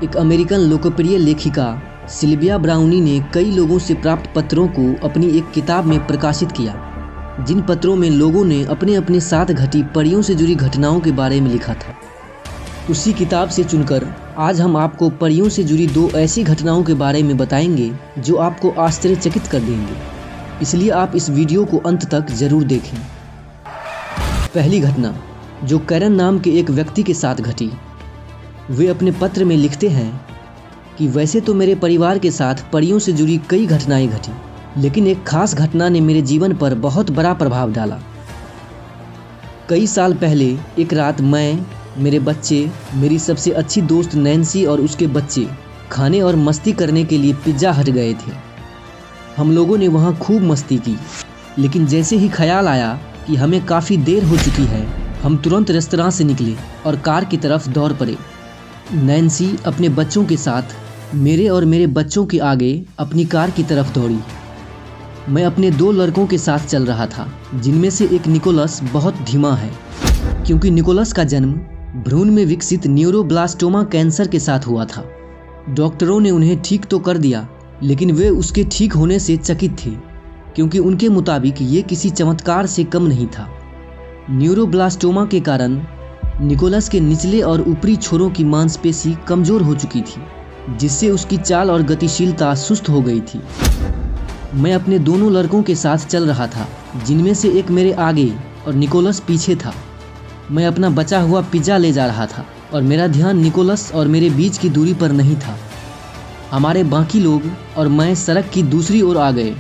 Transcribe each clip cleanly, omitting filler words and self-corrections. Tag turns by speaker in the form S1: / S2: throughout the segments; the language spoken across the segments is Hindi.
S1: एक अमेरिकन लोकप्रिय लेखिका सिल्विया ब्राउनी ने कई लोगों से प्राप्त पत्रों को अपनी एक किताब में प्रकाशित किया, जिन पत्रों में लोगों ने अपने अपने साथ घटी परियों से जुड़ी घटनाओं के बारे में लिखा था। उसी किताब से चुनकर आज हम आपको परियों से जुड़ी 2 ऐसी घटनाओं के बारे में बताएंगे जो आपको आश्चर्यचकित कर देंगे, इसलिए आप इस वीडियो को अंत तक जरूर देखें। पहली घटना जो कैरन नाम के एक व्यक्ति के साथ घटी। वे अपने पत्र में लिखते हैं कि वैसे तो मेरे परिवार के साथ परियों से जुड़ी कई घटनाएं घटी, लेकिन एक खास घटना ने मेरे जीवन पर बहुत बड़ा प्रभाव डाला। कई साल पहले एक रात मैं, मेरे बच्चे, मेरी सबसे अच्छी दोस्त नैन्सी और उसके बच्चे खाने और मस्ती करने के लिए पिज्जा हट गए थे। हम लोगों ने वहाँ खूब मस्ती की, लेकिन जैसे ही ख्याल आया कि हमें काफ़ी देर हो चुकी है, हम तुरंत रेस्तरां से निकले और कार की तरफ दौड़ पड़े। नैन्सी अपने बच्चों के साथ मेरे और मेरे बच्चों के आगे अपनी कार की तरफ दौड़ी। मैं अपने 2 लड़कों के साथ चल रहा था, जिनमें से एक निकोलस बहुत धीमा है, क्योंकि निकोलस का जन्म भ्रूण में विकसित न्यूरोब्लास्टोमा कैंसर के साथ हुआ था। डॉक्टरों ने उन्हें ठीक तो कर दिया, लेकिन वे उसके ठीक होने से चकित थे, क्योंकि उनके मुताबिक ये किसी चमत्कार से कम नहीं था। न्यूरोब्लास्टोमा के कारण निकोलस के निचले और ऊपरी छोरों की मांसपेशी कमज़ोर हो चुकी थी, जिससे उसकी चाल और गतिशीलता सुस्त हो गई थी। मैं अपने दोनों लड़कों के साथ चल रहा था, जिनमें से एक मेरे आगे और निकोलस पीछे था। मैं अपना बचा हुआ पिज्जा ले जा रहा था और मेरा ध्यान निकोलस और मेरे बीच की दूरी पर नहीं था। हमारे बाकी लोग और मैं सड़क की दूसरी ओर आ गए।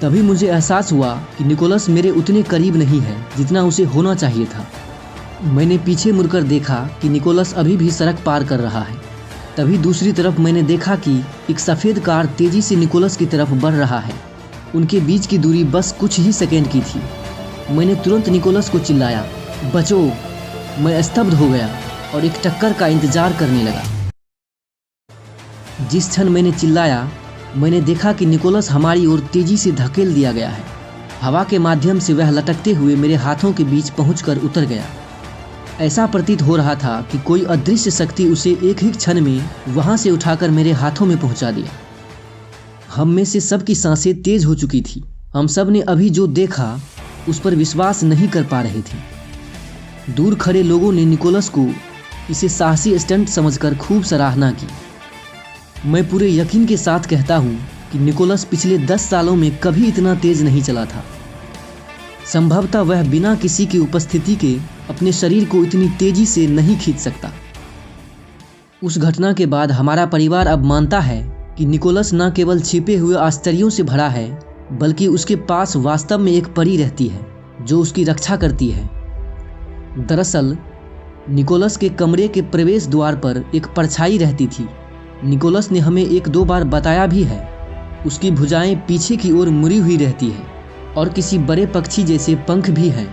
S1: तभी मुझे एहसास हुआ कि निकोलस मेरे उतने करीब नहीं है जितना उसे होना चाहिए था। मैंने पीछे मुड़कर देखा कि निकोलस अभी भी सड़क पार कर रहा है। तभी दूसरी तरफ मैंने देखा कि एक सफ़ेद कार तेज़ी से निकोलस की तरफ बढ़ रहा है। उनके बीच की दूरी बस कुछ ही सेकंड की थी। मैंने तुरंत निकोलस को चिल्लाया, बचो! मैं स्तब्ध हो गया और एक टक्कर का इंतजार करने लगा। जिस क्षण मैंने चिल्लाया, मैंने देखा कि निकोलस हमारी ओर तेज़ी से धकेल दिया गया है। हवा के माध्यम से वह लटकते हुए मेरे हाथों के बीच पहुंचकर उतर गया। ऐसा प्रतीत हो रहा था कि कोई अदृश्य शक्ति उसे एक ही क्षण में वहां से उठाकर मेरे हाथों में पहुंचा दिया। हम में से सबकी सांसें तेज हो चुकी थी। हम सब ने अभी जो देखा उस पर विश्वास नहीं कर पा रहे थे। दूर खड़े लोगों ने निकोलस को इसे साहसी स्टंट समझकर खूब सराहना की। मैं पूरे यकीन के साथ कहता हूँ कि निकोलस पिछले 10 सालों में कभी इतना तेज नहीं चला था। संभवतः वह बिना किसी की उपस्थिति के अपने शरीर को इतनी तेजी से नहीं खींच सकता। उस घटना के बाद हमारा परिवार अब मानता है कि निकोलस न केवल छिपे हुए आश्चर्यों से भरा है, बल्कि उसके पास वास्तव में एक परी रहती है जो उसकी रक्षा करती है। दरअसल निकोलस के कमरे के प्रवेश द्वार पर एक परछाई रहती थी। निकोलस ने हमें 1-2 बार बताया भी है। उसकी भुजाएं पीछे की ओर मुड़ी हुई रहती है और किसी बड़े पक्षी जैसे पंख भी हैं।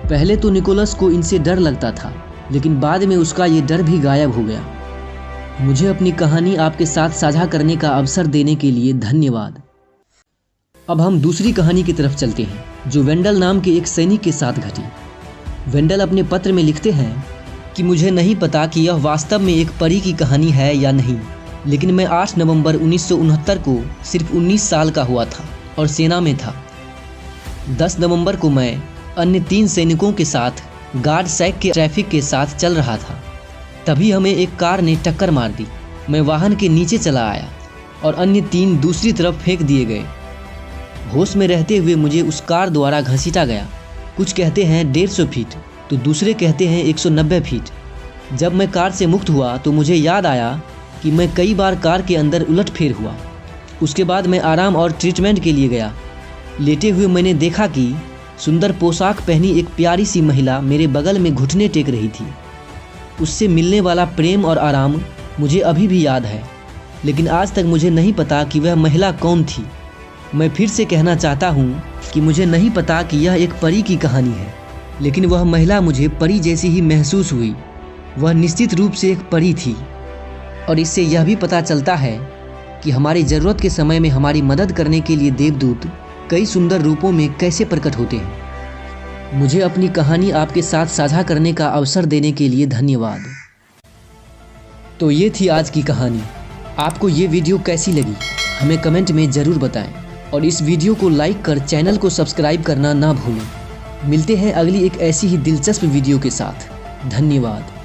S1: पहले तो निकोलस को इनसे डर लगता था, लेकिन बाद में उसका ये डर भी गायब हो गया। मुझे अपनी कहानी आपके साथ साझा करने का अवसर देने के लिए धन्यवाद। अब हम दूसरी कहानी की तरफ चलते हैं, जो वेंडल नाम के एक सैनिक के साथ घटी। वेंडल अपने पत्र में लिखते हैं कि मुझे नहीं पता कि यह वास्तव में एक परी की कहानी है या नहीं, लेकिन मैं 8 नवंबर 1969 को सिर्फ 19 साल का हुआ था और सेना में था। 10 नवंबर को मैं अन्य 3 सैनिकों के साथ गार्ड सैक के ट्रैफिक के साथ चल रहा था। तभी हमें एक कार ने टक्कर मार दी। मैं वाहन के नीचे चला आया और अन्य 3 दूसरी तरफ फेंक दिए गए। होश में रहते हुए मुझे उस कार द्वारा घसीटा गया। कुछ कहते हैं 150 फीट तो दूसरे कहते हैं 190 फीट। जब मैं कार से मुक्त हुआ तो मुझे याद आया कि मैं कई बार कार के अंदर उलटफेर हुआ। उसके बाद मैं आराम और ट्रीटमेंट के लिए गया। लेटे हुए मैंने देखा कि सुंदर पोशाक पहनी एक प्यारी सी महिला मेरे बगल में घुटने टेक रही थी। उससे मिलने वाला प्रेम और आराम मुझे अभी भी याद है, लेकिन आज तक मुझे नहीं पता कि वह महिला कौन थी। मैं फिर से कहना चाहता हूँ कि मुझे नहीं पता कि यह एक परी की कहानी है, लेकिन वह महिला मुझे परी जैसी ही महसूस हुई। वह निश्चित रूप से एक परी थी, और इससे यह भी पता चलता है कि हमारी ज़रूरत के समय में हमारी मदद करने के लिए देवदूत कई सुंदर रूपों में कैसे प्रकट होते हैं। मुझे अपनी कहानी आपके साथ साझा करने का अवसर देने के लिए धन्यवाद। तो ये थी आज की कहानी। आपको ये वीडियो कैसी लगी हमें कमेंट में ज़रूर बताएं और इस वीडियो को लाइक कर चैनल को सब्सक्राइब करना ना भूलें। मिलते हैं अगली एक ऐसी ही दिलचस्प वीडियो के साथ। धन्यवाद।